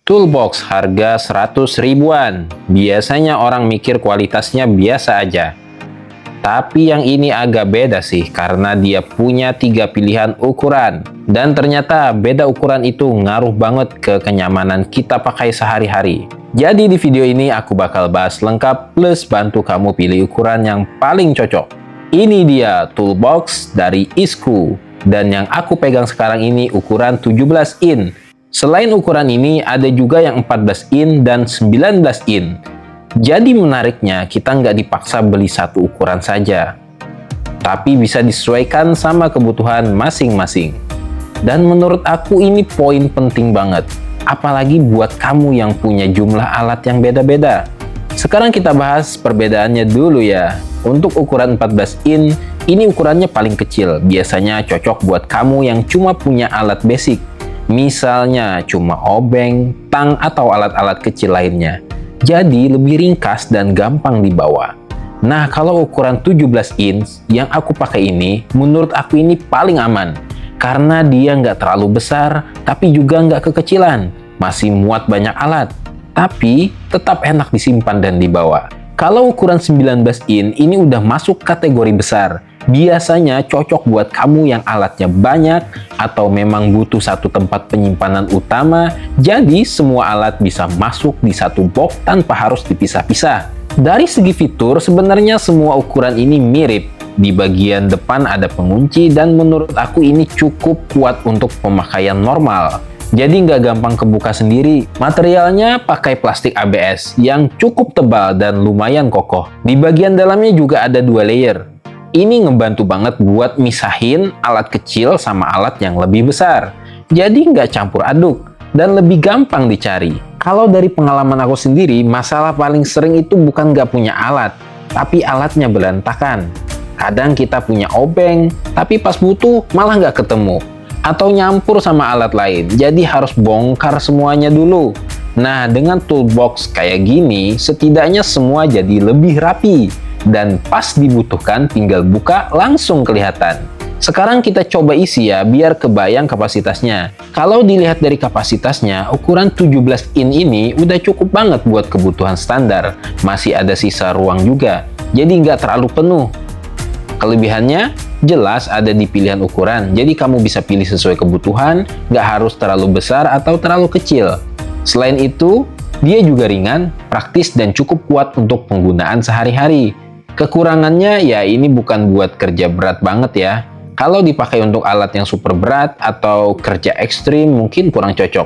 Toolbox harga 100 ribuan. Biasanya orang mikir kualitasnya biasa aja. Tapi yang ini agak beda sih karena dia punya 3 pilihan ukuran. Dan ternyata beda ukuran itu ngaruh banget ke kenyamanan kita pakai sehari-hari. Jadi di video ini aku bakal bahas lengkap plus bantu kamu pilih ukuran yang paling cocok. Ini dia Toolbox dari Isco. Dan yang aku pegang sekarang ini ukuran 17 in. Selain ukuran ini, ada juga yang 14 in dan 19 in. Jadi menariknya, kita nggak dipaksa beli satu ukuran saja. Tapi bisa disesuaikan sama kebutuhan masing-masing. Dan menurut aku ini poin penting banget. Apalagi buat kamu yang punya jumlah alat yang beda-beda. Sekarang kita bahas perbedaannya dulu ya. Untuk ukuran 14 in, ini ukurannya paling kecil. Biasanya cocok buat kamu yang cuma punya alat basic. Misalnya cuma obeng, tang, atau alat-alat kecil lainnya. Jadi lebih ringkas dan gampang dibawa. Nah, kalau ukuran 17 inch yang aku pakai ini, menurut aku ini paling aman. Karena dia nggak terlalu besar, tapi juga nggak kekecilan. Masih muat banyak alat, tapi tetap enak disimpan dan dibawa. Kalau ukuran 19 in, ini udah masuk kategori besar. Biasanya cocok buat kamu yang alatnya banyak atau memang butuh satu tempat penyimpanan utama, jadi semua alat bisa masuk di satu box tanpa harus dipisah-pisah. Dari segi fitur, sebenarnya semua ukuran ini mirip. Di bagian depan ada pengunci dan menurut aku ini cukup kuat untuk pemakaian normal. Jadi nggak gampang kebuka sendiri. Materialnya pakai plastik ABS yang cukup tebal dan lumayan kokoh. Di bagian dalamnya juga ada 2 layer. Ini ngebantu banget buat misahin alat kecil sama alat yang lebih besar. Jadi nggak campur aduk dan lebih gampang dicari. Kalau dari pengalaman aku sendiri, masalah paling sering itu bukan nggak punya alat, tapi alatnya berantakan. Kadang kita punya obeng, tapi pas butuh malah nggak ketemu. Atau nyampur sama alat lain, jadi harus bongkar semuanya dulu. Nah, dengan toolbox kayak gini, setidaknya semua jadi lebih rapi. Dan pas dibutuhkan tinggal buka langsung kelihatan. Sekarang kita coba isi ya biar kebayang kapasitasnya. Kalau dilihat dari kapasitasnya, ukuran 17 in ini udah cukup banget buat kebutuhan standar. Masih ada sisa ruang juga, jadi nggak terlalu penuh. Kelebihannya jelas ada di pilihan ukuran, jadi kamu bisa pilih sesuai kebutuhan, nggak harus terlalu besar atau terlalu kecil. Selain itu, dia juga ringan, praktis, dan cukup kuat untuk penggunaan sehari-hari. Kekurangannya ya ini bukan buat kerja berat banget ya. Kalau dipakai untuk alat yang super berat atau kerja ekstrim mungkin kurang cocok.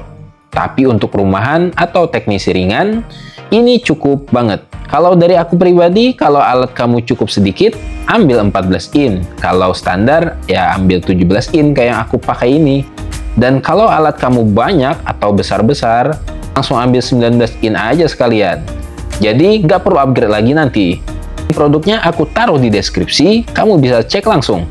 Tapi untuk rumahan atau teknisi ringan, ini cukup banget. Kalau dari aku pribadi, kalau alat kamu cukup sedikit, ambil 14 in. Kalau standar, ya ambil 17 in kayak yang aku pakai ini. Dan kalau alat kamu banyak atau besar-besar, langsung ambil 19 in aja sekalian. Jadi nggak perlu upgrade lagi nanti. Produknya aku taruh di deskripsi, kamu bisa cek langsung.